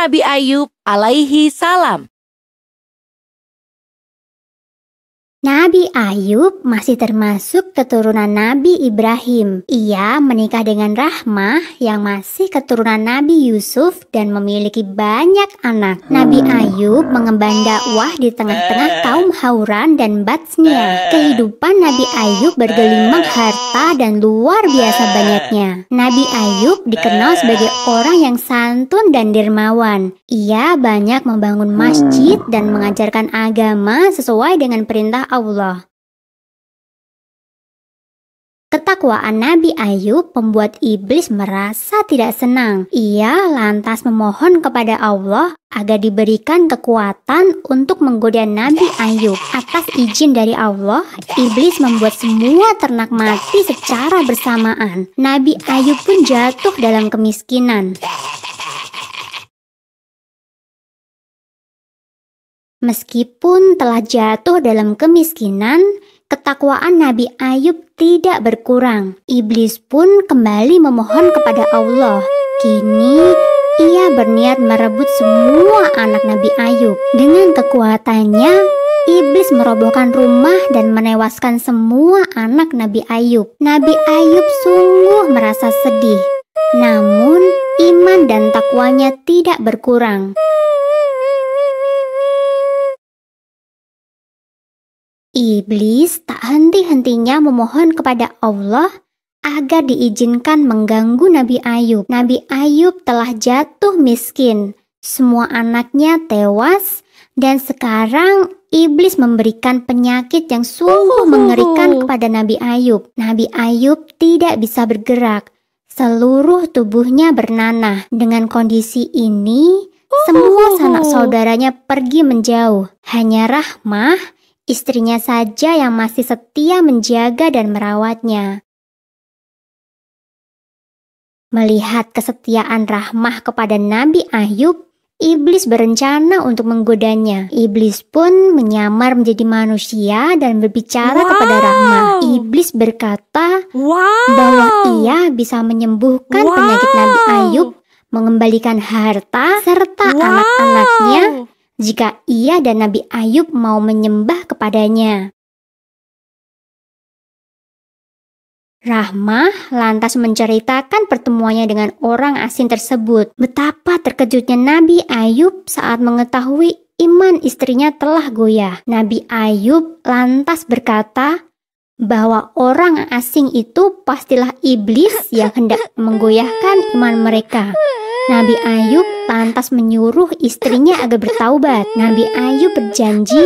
Nabi Ayub alaihi salam. Nabi Ayub masih termasuk keturunan Nabi Ibrahim. Ia menikah dengan Rahmah yang masih keturunan Nabi Yusuf dan memiliki banyak anak. Nabi Ayub mengemban dakwah di tengah-tengah kaum Hauran dan Batsnia. Kehidupan Nabi Ayub bergelimang harta dan luar biasa banyaknya. Nabi Ayub dikenal sebagai orang yang santun dan dermawan. Ia banyak membangun masjid dan mengajarkan agama sesuai dengan perintah Allah. Ketakwaan Nabi Ayub membuat iblis merasa tidak senang. Ia lantas memohon kepada Allah agar diberikan kekuatan untuk menggoda Nabi Ayub. Atas izin dari Allah, iblis membuat semua ternak mati secara bersamaan. Nabi Ayub pun jatuh dalam kemiskinan. Meskipun telah jatuh dalam kemiskinan, ketakwaan Nabi Ayub tidak berkurang. Iblis pun kembali memohon kepada Allah. Kini, ia berniat merebut semua anak Nabi Ayub. Dengan kekuatannya, iblis merobohkan rumah dan menewaskan semua anak Nabi Ayub. Nabi Ayub sungguh merasa sedih. Namun, iman dan takwanya tidak berkurang. Iblis tak henti-hentinya memohon kepada Allah agar diizinkan mengganggu Nabi Ayub. Nabi Ayub telah jatuh miskin, semua anaknya tewas, dan sekarang iblis memberikan penyakit yang sungguh mengerikan kepada Nabi Ayub. Nabi Ayub tidak bisa bergerak, seluruh tubuhnya bernanah. Dengan kondisi ini, semua sanak saudaranya pergi menjauh. Hanya Rahmah, istrinya saja yang masih setia menjaga dan merawatnya. Melihat kesetiaan Rahmah kepada Nabi Ayub, iblis berencana untuk menggodanya. Iblis pun menyamar menjadi manusia dan berbicara kepada Rahmah. Iblis berkata bahwa ia bisa menyembuhkan penyakit Nabi Ayub, mengembalikan harta serta anak-anaknya jika ia dan Nabi Ayub mau menyembah kepadanya. Rahmah lantas menceritakan pertemuannya dengan orang asing tersebut. Betapa terkejutnya Nabi Ayub saat mengetahui iman istrinya telah goyah. Nabi Ayub lantas berkata bahwa orang asing itu pastilah iblis yang hendak menggoyahkan iman mereka. Nabi Ayub lantas menyuruh istrinya agar bertaubat. Nabi Ayub berjanji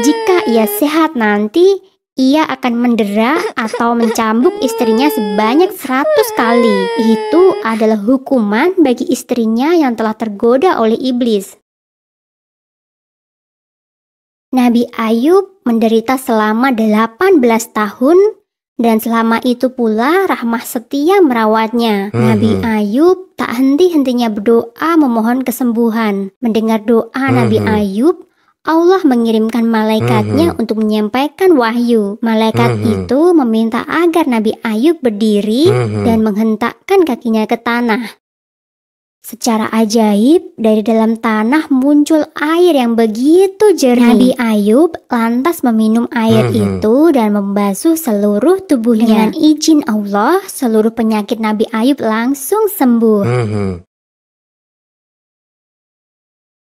jika ia sehat nanti, ia akan mendera atau mencambuk istrinya sebanyak 100 kali. Itu adalah hukuman bagi istrinya yang telah tergoda oleh iblis. Nabi Ayub menderita selama 18 tahun. Dan selama itu pula Rahmah setia merawatnya. Nabi Ayub tak henti-hentinya berdoa memohon kesembuhan. Mendengar doa Nabi Ayub, Allah mengirimkan malaikatnya untuk menyampaikan wahyu. Malaikat itu meminta agar Nabi Ayub berdiri dan menghentakkan kakinya ke tanah. Secara ajaib, dari dalam tanah muncul air yang begitu jernih. Nabi Ayub lantas meminum air itu dan membasuh seluruh tubuhnya. Dengan izin Allah, seluruh penyakit Nabi Ayub langsung sembuh.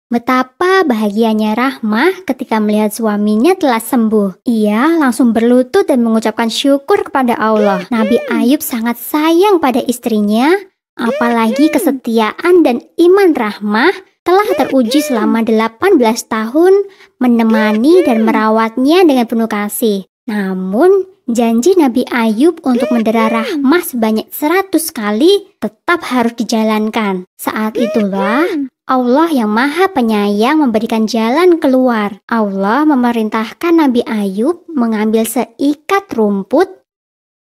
Betapa bahagianya Rahmah ketika melihat suaminya telah sembuh. Ia langsung berlutut dan mengucapkan syukur kepada Allah. Nabi Ayub sangat sayang pada istrinya. Apalagi kesetiaan dan iman Rahmah telah teruji selama 18 tahun menemani dan merawatnya dengan penuh kasih. Namun, janji Nabi Ayub untuk mendera Rahmah sebanyak 100 kali tetap harus dijalankan. Saat itulah Allah yang Maha Penyayang memberikan jalan keluar. Allah memerintahkan Nabi Ayub mengambil seikat rumput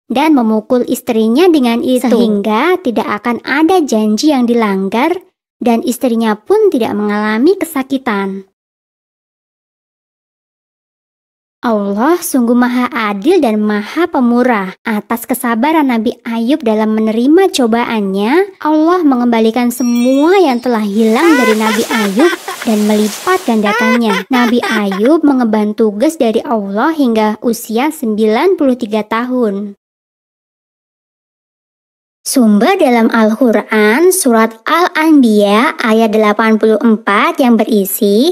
dan memukul istrinya dengan itu, sehingga tidak akan ada janji yang dilanggar dan istrinya pun tidak mengalami kesakitan. Allah sungguh maha adil dan maha pemurah. Atas kesabaran Nabi Ayub dalam menerima cobaannya, Allah mengembalikan semua yang telah hilang dari Nabi Ayub dan melipat gandakannya. Nabi Ayub mengemban tugas dari Allah hingga usia 93 tahun. Sumber dalam Al-Quran surat Al-Anbiya ayat 84 yang berisi,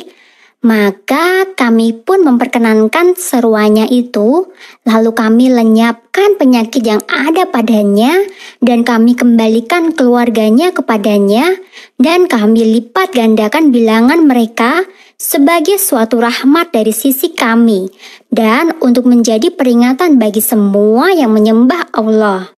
"Maka kami pun memperkenankan seruannya itu, lalu kami lenyapkan penyakit yang ada padanya, dan kami kembalikan keluarganya kepadanya, dan kami lipat gandakan bilangan mereka sebagai suatu rahmat dari sisi kami, dan untuk menjadi peringatan bagi semua yang menyembah Allah."